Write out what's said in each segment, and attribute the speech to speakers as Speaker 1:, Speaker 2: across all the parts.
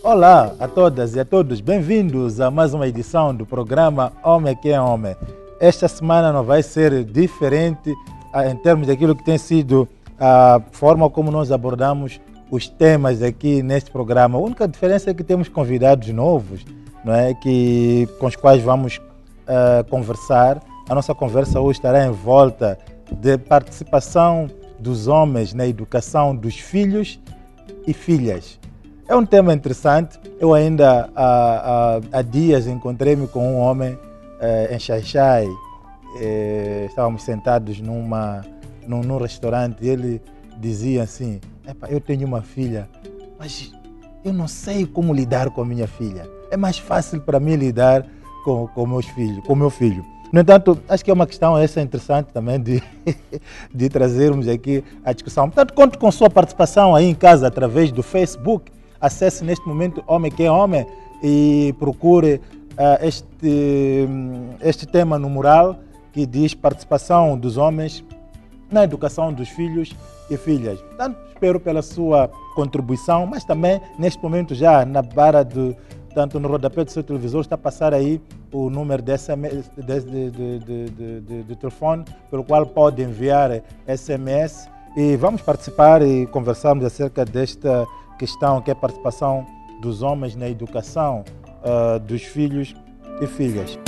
Speaker 1: Olá a todas e a todos, bem-vindos a mais uma edição do programa Homem que é Homem. Esta semana não vai ser diferente em termos daquilo que tem sido a forma como nós abordamos os temas aqui neste programa. A única diferença é que temos convidados novos, não é? Com os quais vamos conversar. A nossa conversa hoje estará em volta de participação dos homens na educação dos filhos e filhas. É um tema interessante. Eu ainda há dias encontrei-me com um homem em Xai-Xai. Estávamos sentados num restaurante e ele dizia assim: eu tenho uma filha, mas eu não sei como lidar com a minha filha. É mais fácil para mim lidar com o meu filho. No entanto, acho que é uma questão essa interessante também de trazermos aqui a discussão. Portanto, conto com sua participação aí em casa através do Facebook. Acesse neste momento Homem que é Homem e procure este tema no mural que diz participação dos homens na educação dos filhos e filhas. Portanto, espero pela sua contribuição, mas também neste momento já na barra tanto no rodapé do seu televisor está a passar aí o número de telefone pelo qual pode enviar SMS e vamos participar e conversarmos acerca desta questão que é a participação dos homens na educação dos filhos e filhas.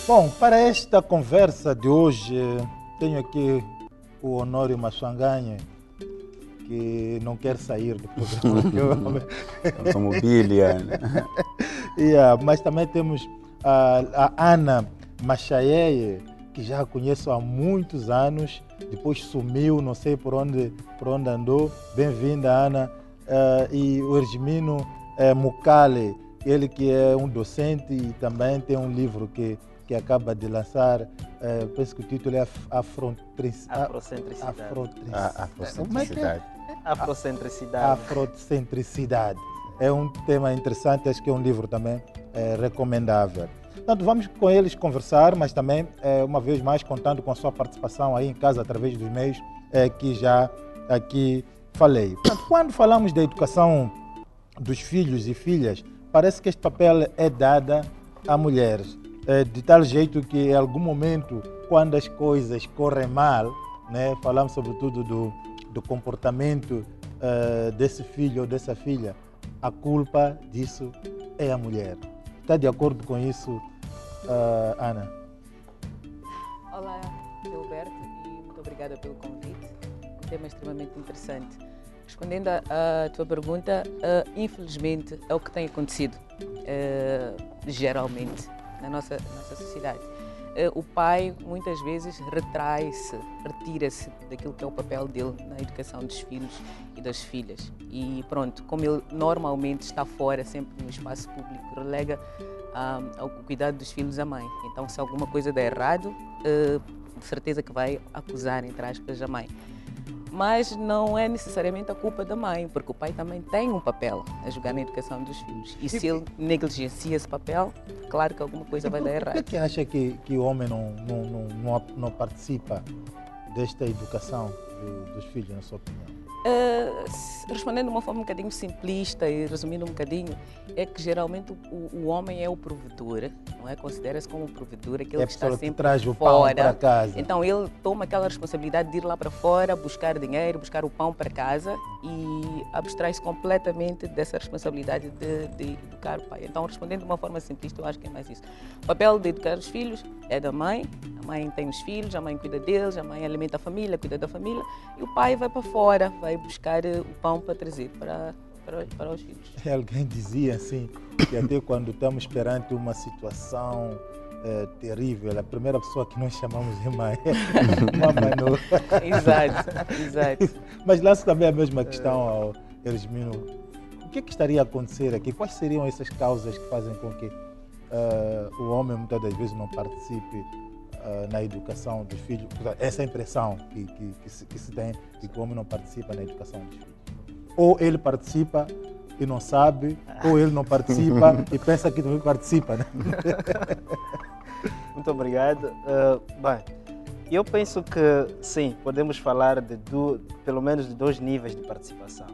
Speaker 1: Bom, para esta conversa de hoje tenho aqui o Honório Maswanganha, que não quer sair do programa.
Speaker 2: Automobília.
Speaker 1: Mas também temos a Ana Machaeye, que já a conheço há muitos anos, depois sumiu, não sei por onde andou. Bem-vinda, Ana. E o Ergimino Mukale, ele que é um docente e também tem um livro que acaba de lançar, penso que o título é Afrocentricidade. É um tema interessante, acho que é um livro também recomendável. Portanto, vamos com eles conversar, mas também, uma vez mais, contando com a sua participação aí em casa, através dos meios que já aqui falei. Portanto, quando falamos da educação dos filhos e filhas, parece que este papel é dado a mulheres, de tal jeito que, em algum momento, quando as coisas correm mal, né, falamos sobretudo do comportamento desse filho ou dessa filha, a culpa disso é a mulher. Está de acordo com isso, Ana?
Speaker 3: Olá, Gilberto, e muito obrigada pelo convite. Um tema extremamente interessante. Respondendo à tua pergunta, infelizmente é o que tem acontecido, geralmente, na nossa sociedade. O pai, muitas vezes, retira-se daquilo que é o papel dele na educação dos filhos e das filhas. E pronto, como ele normalmente está fora, sempre no espaço público, relega ao cuidado dos filhos à mãe. Então, se alguma coisa der errado, de certeza que vai acusar, entre aspas, a mãe. Mas não é necessariamente a culpa da mãe, porque o pai também tem um papel a jogar na educação dos filhos. E se ele negligencia esse papel, claro que alguma coisa vai dar errado.
Speaker 1: Por que acha que o homem não participa desta educação dos filhos, na sua opinião?
Speaker 3: Respondendo de uma forma um bocadinho simplista e resumindo um bocadinho, é que geralmente o homem é o provedor, não é? Considera-se como provedor, aquele que está sempre
Speaker 1: traz o
Speaker 3: fora.
Speaker 1: Pão para casa.
Speaker 3: Então ele toma aquela responsabilidade de ir lá para fora, buscar dinheiro, buscar o pão para casa e abstrai-se completamente dessa responsabilidade de educar o pai. Então, respondendo de uma forma simplista, eu acho que é mais isso. O papel de educar os filhos é da mãe, a mãe tem os filhos, a mãe cuida deles, a mãe alimenta a família, cuida da família, e o pai vai para fora, vai buscar o pão para trazer para os filhos.
Speaker 1: Alguém dizia assim, que até quando estamos perante uma situação terrível, a primeira pessoa que nós chamamos de mãe é mamãe.
Speaker 3: Exato.
Speaker 1: Mas lanço também a mesma questão ao Ergimino. O que estaria a acontecer aqui? Quais seriam essas causas que fazem com que o homem muitas das vezes não participe na educação dos filhos? Essa impressão que se tem de que o homem não participa na educação dos filhos. Ou ele participa e não sabe, ou ele não participa e pensa que também participa, né?
Speaker 2: Muito obrigado. Bem,
Speaker 4: Eu penso que sim, podemos falar pelo menos de 2 níveis de participação.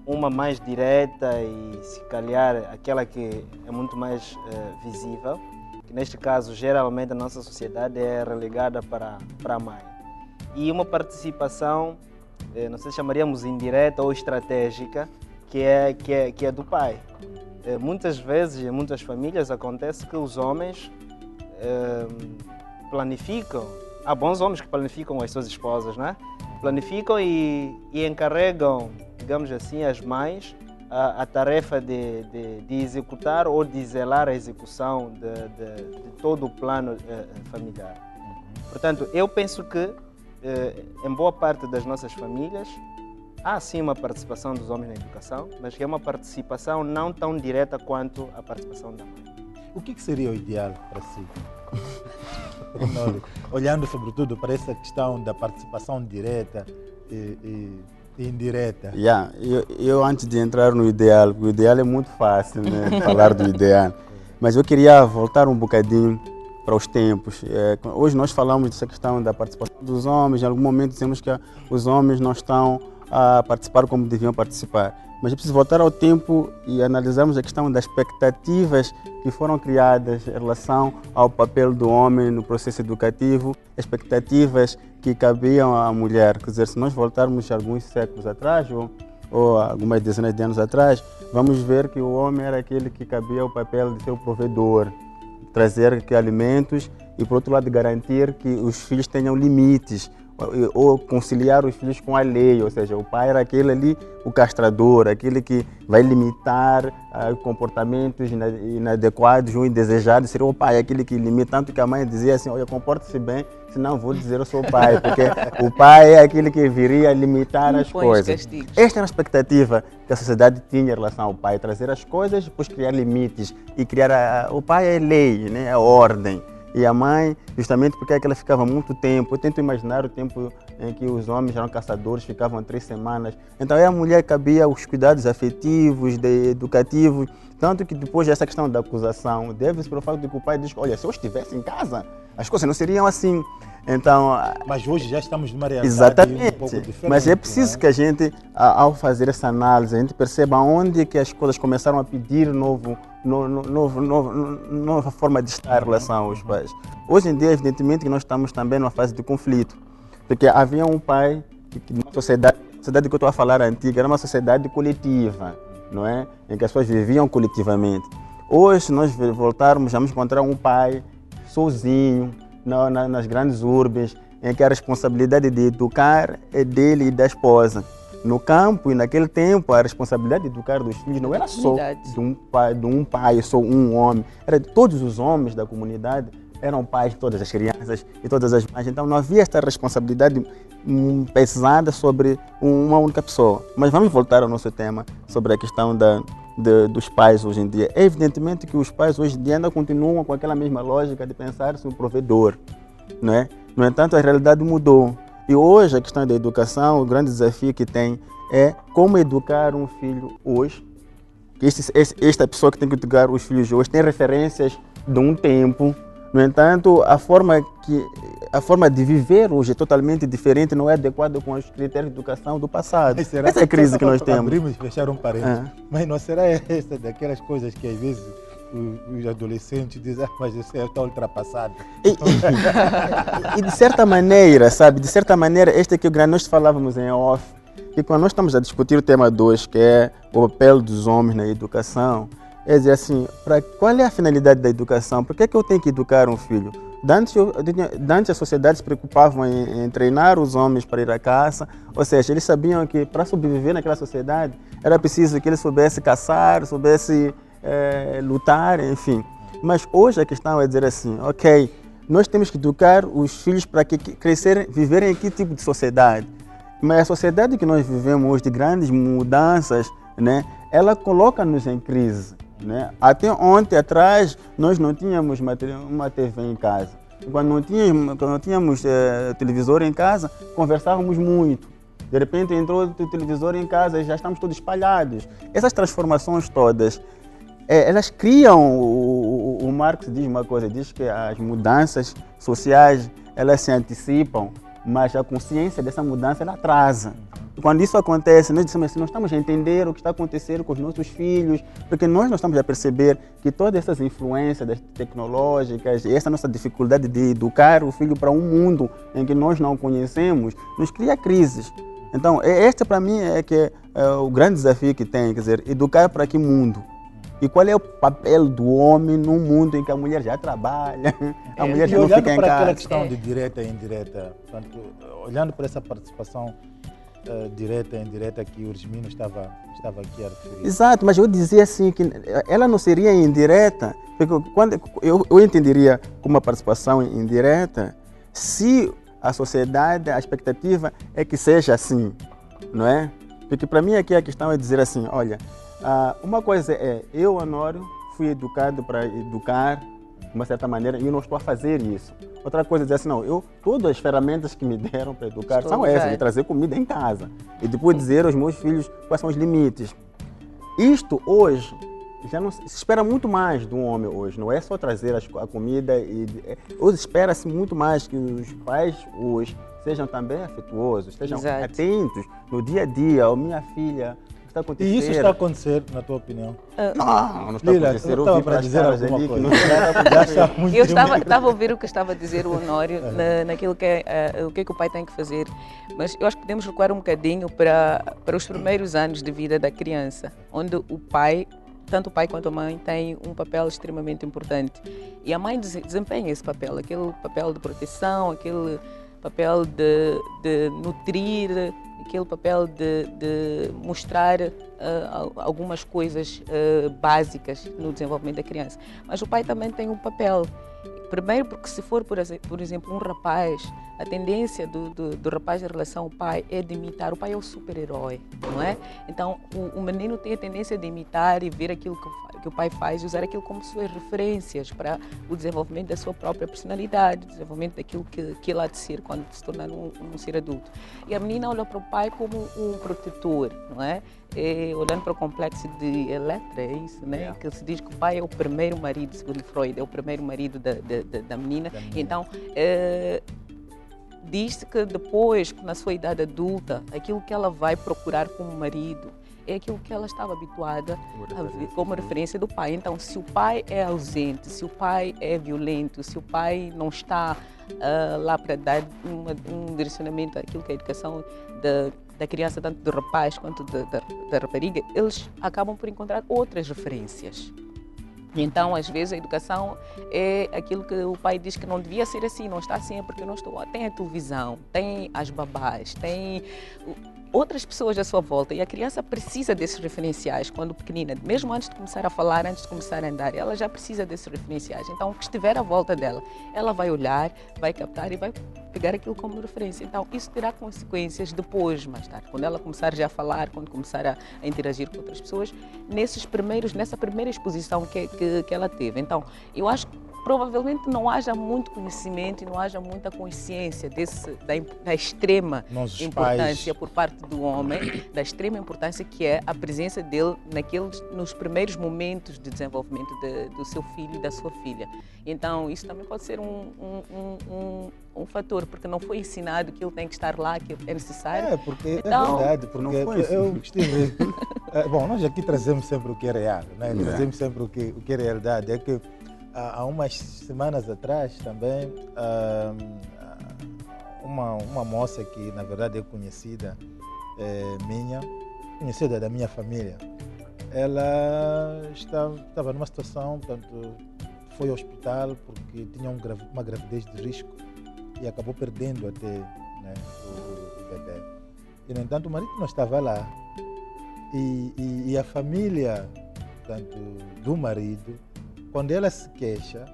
Speaker 4: Uma mais direta e se calhar aquela que é muito mais visível, que neste caso geralmente a nossa sociedade é relegada para a mãe. E uma participação, não sei se chamaríamos indireta ou estratégica, que é do pai. Muitas vezes, em muitas famílias, acontece que os homens planificam. Há bons homens que planificam as suas esposas, né? Planificam e encarregam, digamos assim, as mães a tarefa de executar ou de zelar a execução de todo o plano familiar. Portanto, eu penso que em boa parte das nossas famílias há sim uma participação dos homens na educação, mas que é uma participação não tão direta quanto a participação da mãe.
Speaker 1: O que seria o ideal para si? Olhando sobretudo para essa questão da participação direta e indireta.
Speaker 2: Eu antes de entrar no ideal, porque o ideal é muito fácil, né, falar do ideal, mas eu queria voltar um bocadinho para os tempos. Hoje nós falamos dessa questão da participação dos homens, em algum momento dizemos que os homens não estão a participar como deviam participar. Mas é preciso voltar ao tempo e analisarmos a questão das expectativas que foram criadas em relação ao papel do homem no processo educativo, expectativas que cabiam à mulher. Quer dizer, se nós voltarmos alguns séculos atrás ou algumas dezenas de anos atrás, vamos ver que o homem era aquele que cabia o papel de ser o provedor, trazer alimentos e, por outro lado, garantir que os filhos tenham limites, ou conciliar os filhos com a lei, ou seja, o pai era aquele ali, o castrador, aquele que vai limitar comportamentos inadequados ou indesejados, seria o pai, aquele que limita, tanto que a mãe dizia assim, olha, comporte-se bem, senão vou dizer eu sou o pai, porque o pai é aquele que viria limitar as coisas. Esta era a expectativa que a sociedade tinha em relação ao pai, trazer as coisas, depois criar limites e criar, o pai é lei, né, é ordem. E a mãe, justamente porque ela ficava muito tempo, eu tento imaginar o tempo em que os homens eram caçadores, ficavam 3 semanas. Então a mulher cabia os cuidados afetivos, educativos, tanto que depois dessa questão da acusação, deve-se para o fato de que o pai diz, olha, se eu estivesse em casa, as coisas não seriam assim. Então,
Speaker 1: mas hoje já estamos numa realidade
Speaker 2: exatamente,
Speaker 1: um pouco diferente.
Speaker 2: Mas é preciso que a gente, ao fazer essa análise, a gente perceba onde que as coisas começaram a pedir nova forma de estar em relação aos pais. Hoje em dia, evidentemente, que nós estamos também numa fase de conflito, porque havia um pai, a sociedade que eu estou a falar antiga, era uma sociedade coletiva, não é? Em que as pessoas viviam coletivamente. Hoje, se nós voltarmos, vamos encontrar um pai sozinho, nas grandes urbes, em que a responsabilidade de educar é dele e da esposa. No campo e naquele tempo, a responsabilidade de educar dos filhos não era só de um pai, só um homem. Era de todos os homens da comunidade, eram pais de todas as crianças e todas as mães. Então não havia esta responsabilidade pesada sobre uma única pessoa. Mas vamos voltar ao nosso tema sobre a questão dos pais hoje em dia. É evidentemente que os pais hoje em dia ainda continuam com aquela mesma lógica de pensar-se um provedor, não é? No entanto, a realidade mudou. E hoje a questão da educação, o grande desafio que tem é como educar um filho hoje. Esta pessoa que tem que educar os filhos hoje tem referências de um tempo. No entanto, a forma de viver hoje é totalmente diferente, não é adequada com os critérios de educação do passado. Essa é a crise que nós temos.
Speaker 1: Abrimos e fechar um parênteses. Mas não será essa daquelas coisas que às vezes os adolescentes dizem, mas isso está ultrapassado.
Speaker 2: E de certa maneira, sabe, este aqui é o grande, nós falávamos em off, que quando nós estamos a discutir o tema 2, que é o papel dos homens na educação, é dizer assim, qual é a finalidade da educação? Por que é que eu tenho que educar um filho? Antes a sociedade se preocupava em treinar os homens para ir à caça, ou seja, eles sabiam que para sobreviver naquela sociedade era preciso que eles soubessem caçar, soubessem lutar, enfim. Mas hoje a questão é dizer assim, ok, nós temos que educar os filhos para que crescerem, viverem em que tipo de sociedade? Mas a sociedade que nós vivemos hoje, de grandes mudanças, né, ela coloca-nos em crise. Né? Até ontem atrás, nós não tínhamos uma TV em casa. Quando não tínhamos televisor em casa, conversávamos muito. De repente entrou o televisor em casa e já estamos todos espalhados. Essas transformações todas, elas criam, o Marx diz uma coisa, diz que as mudanças sociais, elas se antecipam, mas a consciência dessa mudança ela atrasa. E quando isso acontece, nós dizemos assim, nós estamos a entender o que está acontecendo com os nossos filhos, porque nós não estamos a perceber que todas essas influências tecnológicas e essa nossa dificuldade de educar o filho para um mundo em que nós não conhecemos, nos cria crises. Então, este para mim é o grande desafio que tem, quer dizer, educar para que mundo? E qual é o papel do homem num mundo em que a mulher já trabalha, a mulher já não fica em
Speaker 1: olhando para aquela
Speaker 2: casa?
Speaker 1: questão de direta e indireta, portanto, olhando para essa participação direta e indireta que o Ursmino estava aqui a referir.
Speaker 2: Exato, mas eu dizia assim que ela não seria indireta, porque quando eu entenderia como uma participação indireta se a sociedade, a expectativa é que seja assim, não é? Porque para mim aqui a questão é dizer assim, olha, uma coisa é, eu, Honório, fui educado para educar de uma certa maneira e eu não estou a fazer isso. Outra coisa é dizer assim, não, todas as ferramentas que me deram para educar são essas, de trazer comida em casa. E depois dizer aos meus filhos quais são os limites. Isto hoje, já não se espera muito mais do homem hoje, não é só trazer a comida. Hoje espera-se muito mais que os pais hoje sejam também afetuosos, estejam atentos no dia a dia. Oh, minha filha, o que está acontecendo?
Speaker 1: E isso está a acontecer, na tua opinião?
Speaker 2: Não está a acontecer.
Speaker 1: Eu estava para dizer alguma coisa.
Speaker 3: Eu estava a ouvir o que estava a dizer o Honório, naquilo que o que o pai tem que fazer, mas eu acho que podemos recuar um bocadinho para os primeiros anos de vida da criança, onde o pai, tanto o pai quanto a mãe, têm um papel extremamente importante. E a mãe desempenha esse papel, aquele papel de proteção, aquele papel de nutrir, aquele papel de mostrar algumas coisas básicas no desenvolvimento da criança. Mas o pai também tem um papel. Primeiro, porque se for, por exemplo, um rapaz, a tendência do rapaz em relação ao pai é de imitar. O pai é o super-herói, não é? Então, o menino tem a tendência de imitar e ver aquilo que o pai faz e usar aquilo como suas referências para o desenvolvimento da sua própria personalidade, o desenvolvimento daquilo que ele há de ser quando se tornar um ser adulto. E a menina olha para o pai como um protetor, não é? Olhando para o complexo de Electra, é isso, né? Que se diz que o pai é o primeiro marido, segundo Freud, é o primeiro marido da menina. Então, diz-se que depois, na sua idade adulta, aquilo que ela vai procurar como marido é aquilo que ela estava habituada a ver como referência do pai. Então, se o pai é ausente, se o pai é violento, se o pai não está lá para dar um direcionamento àquilo que é a educação da criança, tanto do rapaz quanto da rapariga, eles acabam por encontrar outras referências. Então, às vezes, a educação é aquilo que o pai diz que não devia ser assim, não está assim, é porque eu não estou. Tem a televisão, tem as babás, tem outras pessoas à sua volta e a criança precisa desses referenciais quando pequenina, mesmo antes de começar a falar, antes de começar a andar, ela já precisa desses referenciais. Então, o que estiver à volta dela, ela vai olhar, vai captar e vai pegar aquilo como referência. Então, isso terá consequências depois, mais tarde, quando ela começar já a falar, quando começar a interagir com outras pessoas, nessa primeira exposição que ela teve. Então, eu acho que provavelmente não haja muito conhecimento e não haja muita consciência da extrema importância por parte do homem, da extrema importância que é a presença dele nos primeiros momentos de desenvolvimento do seu filho e da sua filha. Então, isso também pode ser um fator, porque não foi ensinado que ele tem que estar lá, que é necessário.
Speaker 1: Porque então, é verdade, porque eu estive... Bom, nós aqui trazemos sempre o que é real, né? Trazemos sempre o que é realidade. É que há umas semanas atrás também, uma moça que na verdade é conhecida conhecida da minha família, ela estava numa situação, portanto, foi ao hospital porque tinha uma gravidez de risco e acabou perdendo até, né, o bebê. E, no entanto, o marido não estava lá. E a família, portanto, do marido, quando ela se queixa,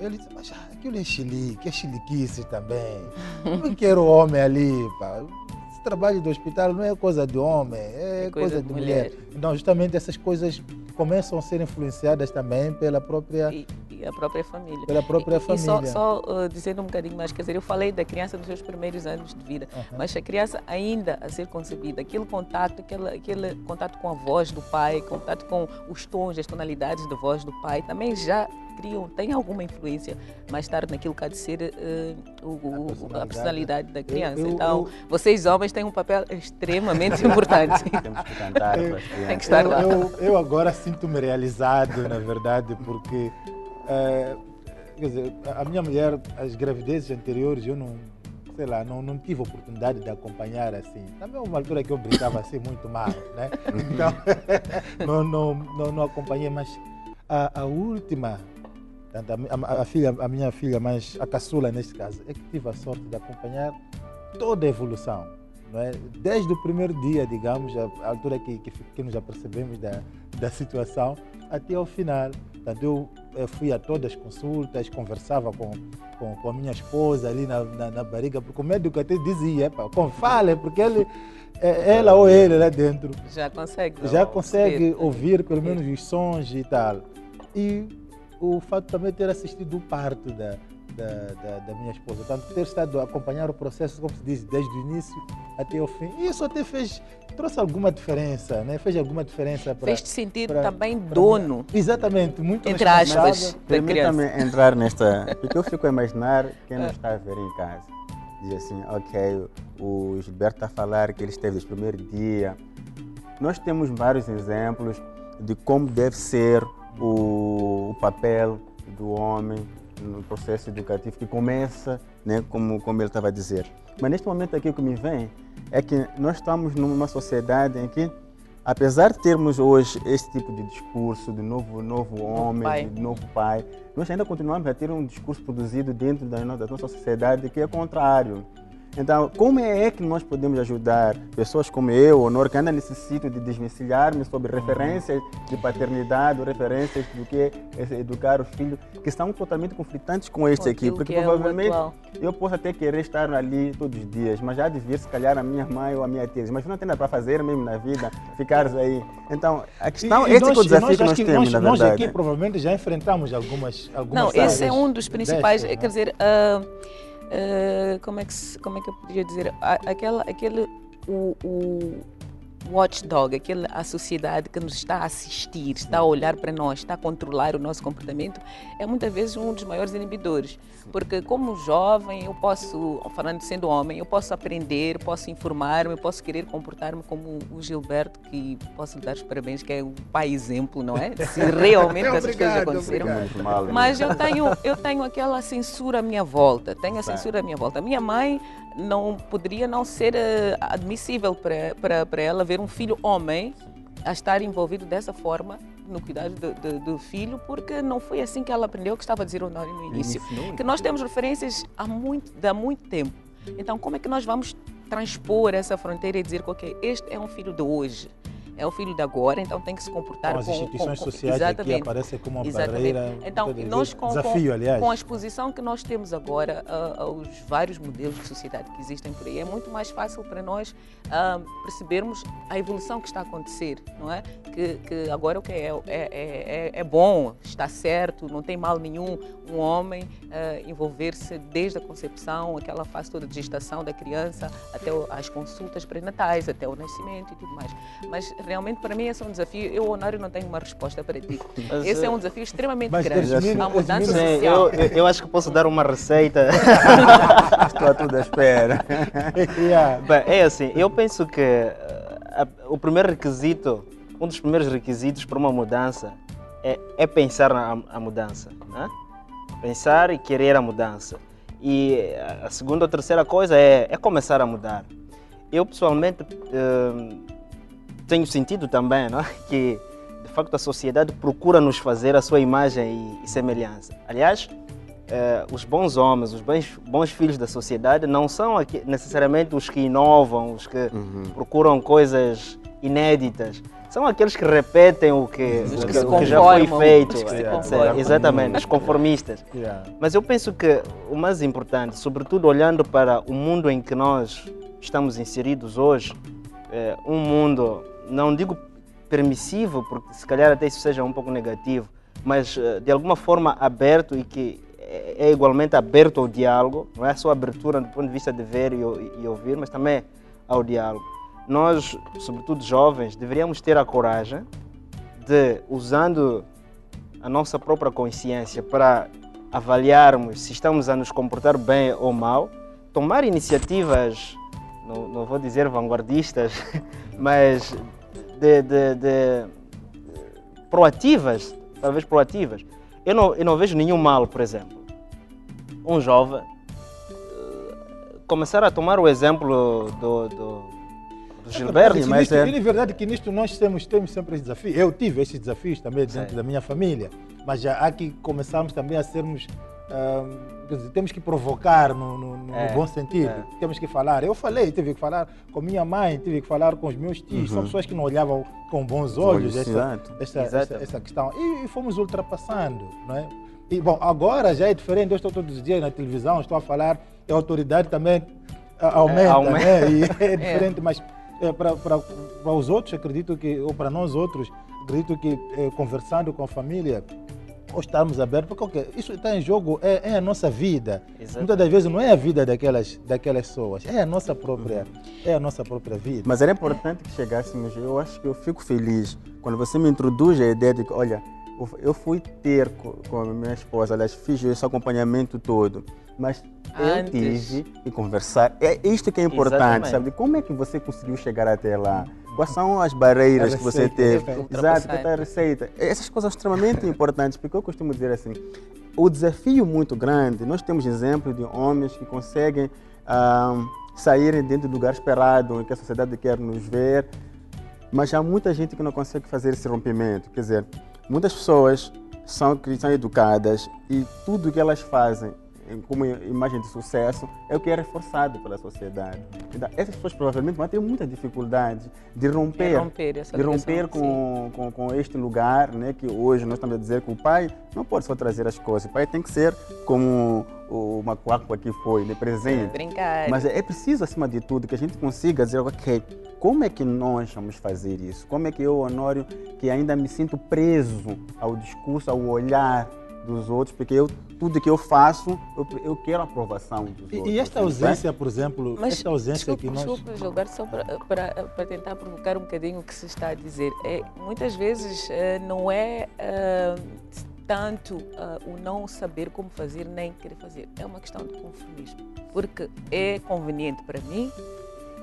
Speaker 1: ele diz, mas aquilo é chilique, é chiliquice também. Não quero homem ali, pá. Esse trabalho do hospital não é coisa de homem, é coisa de mulher. Então, justamente essas coisas começam a ser influenciadas também pela própria
Speaker 3: e a própria família.
Speaker 1: Pela própria família.
Speaker 3: E só dizendo um bocadinho mais, quer dizer, eu falei da criança nos seus primeiros anos de vida, mas a criança ainda a ser concebida, aquele contato contato com a voz do pai, contato com os tons, as tonalidades da voz do pai, também já tem alguma influência mais tarde naquilo que há de ser a personalidade da criança. Então, vocês homens têm um papel extremamente importante.
Speaker 2: Temos que cantar para as crianças.
Speaker 3: Tem que estar lá.
Speaker 1: Eu agora sinto-me realizado, na verdade, porque quer dizer, a minha mulher, as gravidezes anteriores, eu não tive oportunidade de acompanhar assim. Também uma altura que eu brincava assim muito mal, né? Então, não acompanhei, mas a última, a minha filha, mas a caçula neste caso, é que tive a sorte de acompanhar toda a evolução. Não é? Desde o primeiro dia, digamos, a altura que nos apercebemos da situação, até ao final. Portanto, eu fui a todas as consultas, conversava com a minha esposa ali na barriga, porque o médico até dizia, fale, porque ela ou ele lá dentro já consegue ouvir pelo menos os sons e tal. E o fato de também ter assistido o parto da minha esposa, portanto, ter estado a acompanhar o processo, como se diz, desde o início até o fim, isso até trouxe alguma diferença, né? Fez alguma diferença para...
Speaker 3: Fez-te sentir também dono.
Speaker 1: Exatamente, muito
Speaker 3: entre aspas, da
Speaker 2: Permita-me
Speaker 3: criança.
Speaker 2: entrar nesta, porque eu fico a imaginar quem não está a ver em casa. Diz assim, ok, o Gilberto está a falar que ele esteve desde o primeiro dia. Nós temos vários exemplos de como deve ser o papel do homem no processo educativo que começa, né, como ele estava a dizer. Mas neste momento aqui o que me vem é que nós estamos numa sociedade em que, apesar de termos hoje esse tipo de discurso de novo homem, de novo pai, nós ainda continuamos a ter um discurso produzido dentro da nossa sociedade que é contrário. Então, como é que nós podemos ajudar pessoas como eu, Honor, que ainda necessitam de desvencilhar-me sobre referências de paternidade, ou referências do que é educar os filhos, que estão totalmente conflitantes com este aqui, porque provavelmente eu posso até querer estar ali todos os dias, mas já de vir, se calhar, a minha mãe ou a minha tia, mas não tem nada para fazer mesmo na vida, ficares aí. Então, a questão, esse é o desafio que nós temos, na verdade.
Speaker 1: Nós aqui provavelmente já enfrentamos algumas
Speaker 3: Não, esse é um dos principais, quer dizer... como é que eu poderia dizer? O watchdog, a sociedade que nos está a assistir, está a olhar para nós, está a controlar o nosso comportamento, é muitas vezes um dos maiores inibidores. Porque como jovem, eu posso, falando sendo homem, eu posso aprender, posso informar-me, posso querer comportar-me como o Gilberto, que posso lhe dar os parabéns, que é um pai exemplo, não é? Se realmente essas coisas aconteceram. Mas eu tenho aquela censura à minha volta, A minha mãe não poderia não ser admissível para ela ver um filho homem a estar envolvido dessa forma no cuidado do filho, porque não foi assim que ela aprendeu, que estava a dizer no início. Que nós temos referências há muito tempo. Então, como é que nós vamos transpor essa fronteira e dizer que okay, este é um filho de hoje? É o filho de agora, então tem que se comportar
Speaker 1: com as instituições sociais aqui aparecem como uma barreira,
Speaker 3: então, nós
Speaker 1: desafio, aliás.
Speaker 3: Com a exposição que nós temos agora aos vários modelos de sociedade que existem por aí, é muito mais fácil para nós percebermos a evolução que está a acontecer, não é? Que agora o que é bom, está certo, não tem mal nenhum um homem envolver-se desde a concepção, aquela fase toda de gestação da criança, até as consultas pré-natais, até o nascimento e tudo mais. Mas realmente para mim esse é um desafio. Eu, Honório, não tenho uma resposta para ti. Esse é um desafio extremamente grande. A mudança social.
Speaker 4: Eu acho que posso dar uma receita.
Speaker 2: Estou a tudo à espera.
Speaker 4: Bem, é assim, eu penso que o primeiro requisito, um dos primeiros requisitos para uma mudança é pensar na mudança, né? Pensar e querer a mudança. E a segunda ou terceira coisa é começar a mudar. Eu, pessoalmente, tenho sentido também, não é? Que, de facto, a sociedade procura nos fazer a sua imagem e semelhança. Aliás, os bons homens, os bons filhos da sociedade não são necessariamente os que inovam, os que procuram coisas inéditas. São aqueles que repetem o que já foi feito. Exatamente, os conformistas. Mas eu penso que o mais importante, sobretudo olhando para o mundo em que nós estamos inseridos hoje, um mundo, não digo permissivo, porque se calhar até isso seja um pouco negativo, mas de alguma forma aberto e que é igualmente aberto ao diálogo, não é só abertura do ponto de vista de ver e ouvir, mas também ao diálogo. Nós, sobretudo jovens, deveríamos ter a coragem de, usando a nossa própria consciência para avaliarmos se estamos a nos comportar bem ou mal, tomar iniciativas, não vou dizer vanguardistas, mas proativas, talvez proativas. Eu não vejo nenhum mal, por exemplo, um jovem começar a tomar o exemplo do Gilberto.
Speaker 1: Mas é verdade que nisto nós temos sempre esse desafio. Eu tive esses desafios também dentro da minha família, mas já há que começarmos também a sermos, quer dizer, temos que provocar no bom sentido, temos que falar. Eu falei, tive que falar com minha mãe, tive que falar com os meus tios, são pessoas que não olhavam com bons olhos essa questão e fomos ultrapassando, não é? E bom, agora já é diferente, eu estou todos os dias na televisão, estou a falar, a autoridade também aumenta. Né? E é diferente, mas para os outros, acredito que, ou para nós outros, acredito que conversando com a família, ou estarmos abertos, porque isso está em jogo, é a nossa vida. Exatamente. Muitas das vezes não é a vida daquelas pessoas, é a nossa própria vida.
Speaker 2: Mas era importante que chegássemos, eu acho que eu fico feliz quando você me introduz a ideia de que, olha, eu fui ter com a minha esposa, aliás, fiz esse acompanhamento todo, mas eu tive que conversar. É isto que é importante, sabe? Como é que você conseguiu chegar até lá? Quais são as barreiras que você teve? Exato, que está a receita. Essas coisas são extremamente importantes, porque eu costumo dizer assim, o desafio muito grande, nós temos exemplos de homens que conseguem saírem dentro do lugar esperado, em que a sociedade quer nos ver, mas há muita gente que não consegue fazer esse rompimento. Quer dizer, muitas pessoas são educadas e tudo que elas fazem como imagem de sucesso é o que é reforçado pela sociedade. Então, essas pessoas provavelmente vão ter muita dificuldade de romper com este lugar, né, que hoje nós estamos a dizer que o pai não pode só trazer as coisas, o pai tem que ser como o macaco aqui foi, né, presente.
Speaker 3: Brincar.
Speaker 2: Mas é preciso, acima de tudo, que a gente consiga dizer, ok, como é que nós vamos fazer isso? Como é que eu, Honório, que ainda me sinto preso ao discurso, ao olhar dos outros, porque tudo que eu faço, eu quero a aprovação dos outros.
Speaker 1: E esta ausência, por exemplo, esta ausência que nós...
Speaker 3: Desculpa, Gilberto, só para tentar provocar um bocadinho o que se está a dizer. Muitas vezes não é tanto o não saber como fazer, nem querer fazer. É uma questão de conformismo. Porque é conveniente para mim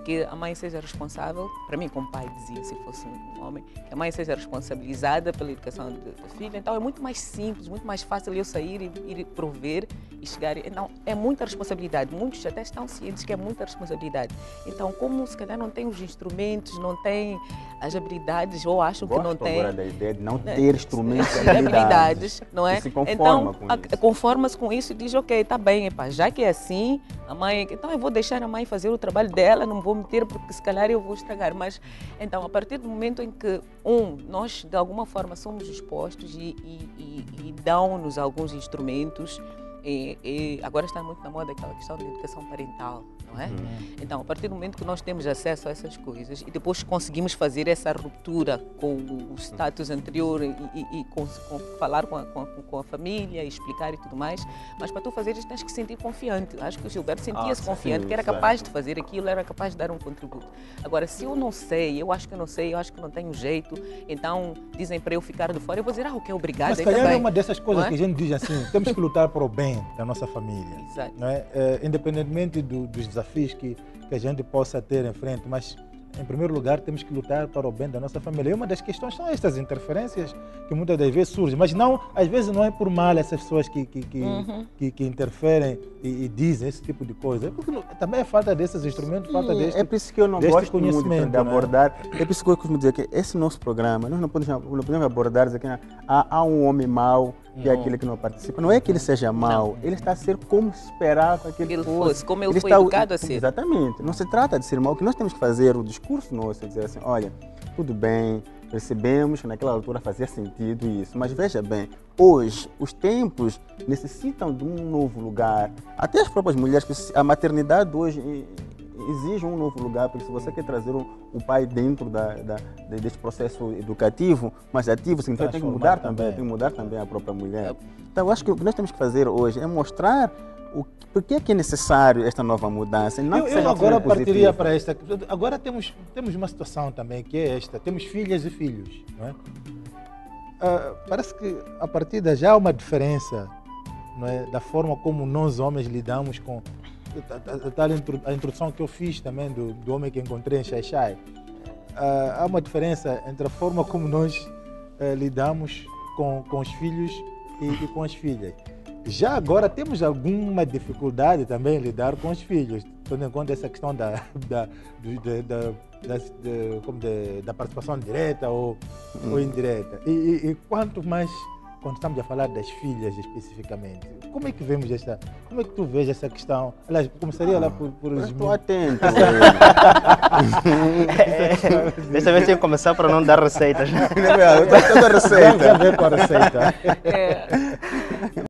Speaker 3: que a mãe seja responsável, para mim como pai dizia, se fosse um homem, que a mãe seja responsabilizada pela educação da filha. Então é muito mais simples, muito mais fácil eu sair e ir prover e chegar. Não, é muita responsabilidade, muitos até estão cientes que é muita responsabilidade. Então como se calhar não tem os instrumentos, não tem as habilidades, ou acham que não tem...
Speaker 2: Agora da ideia de não ter instrumentos e
Speaker 3: habilidades, não é?
Speaker 2: Se conforma
Speaker 3: então
Speaker 2: com isso.
Speaker 3: Conforma-se com isso e diz, ok, está bem, já que é assim, a mãe, então eu vou deixar a mãe fazer o trabalho dela, não vou meter porque se calhar eu vou estragar. Mas então, a partir do momento em que nós de alguma forma somos expostos e dão-nos alguns instrumentos, e agora está muito na moda aquela questão da educação parental, não é? Então, a partir do momento que nós temos acesso a essas coisas e depois conseguimos fazer essa ruptura com o status anterior e falar com a família, explicar e tudo mais, mas para tu fazer isso tens que se sentir confiante. Acho que o Gilberto sentia-se confiante, que era capaz de fazer aquilo, era capaz de dar um contributo. Agora, se eu não sei, eu acho que não sei, eu acho que não tenho jeito, então dizem para eu ficar de fora, eu vou dizer, ok, obrigada.
Speaker 1: Mas se calhar é uma dessas coisas que a gente diz assim, temos que lutar para o bem da nossa família.
Speaker 3: Exato.
Speaker 1: Não é? Independentemente dos desafios que a gente possa ter em frente, mas em primeiro lugar temos que lutar para o bem da nossa família. E uma das questões são estas interferências que muitas das vezes surgem, mas não, às vezes não é por mal essas pessoas que interferem e dizem esse tipo de coisa, porque também é falta desses instrumentos, falta deste.
Speaker 2: É por isso que eu não gosto muito de abordar, é por isso que eu costumo dizer que esse nosso programa, nós não podemos abordar dizer que há um homem mau, que é aquele que não participa. Não é que ele seja mau, ele está a ser como se esperava que ele fosse.
Speaker 3: Como ele foi educado a ser.
Speaker 2: Exatamente. Não se trata de ser mau. O que nós temos que fazer, o discurso nosso, é dizer assim, olha, tudo bem, percebemos que naquela altura fazia sentido isso, mas veja bem, hoje os tempos necessitam de um novo lugar. Até as próprias mulheres, a maternidade hoje exige um novo lugar, porque se você quer trazer o pai dentro desse processo educativo, mais ativo, significa que tem que mudar também, tem que mudar também a própria mulher. Então, eu acho que o que nós temos que fazer hoje é mostrar por que é necessário esta nova mudança. Não
Speaker 1: eu agora partiria para esta. Agora temos uma situação também que é esta: temos filhas e filhos, não é? Parece que a partir de já há uma diferença, não é, da forma como nós homens lidamos com a introdução que eu fiz também do homem que encontrei em Xai-Xai. Há uma diferença entre a forma como nós lidamos com os filhos e com as filhas. Já agora temos alguma dificuldade também em lidar com os filhos, tendo em conta essa questão da participação direta ou indireta. E quanto mais quando estamos a falar das filhas especificamente, como é que vemos como é que tu vês essa questão? Aliás, começaria lá por os...
Speaker 2: Estou atento.
Speaker 4: Desta vez tinha que começar para não dar receitas.
Speaker 2: Eu estou a receita.
Speaker 1: Já vem com a receita.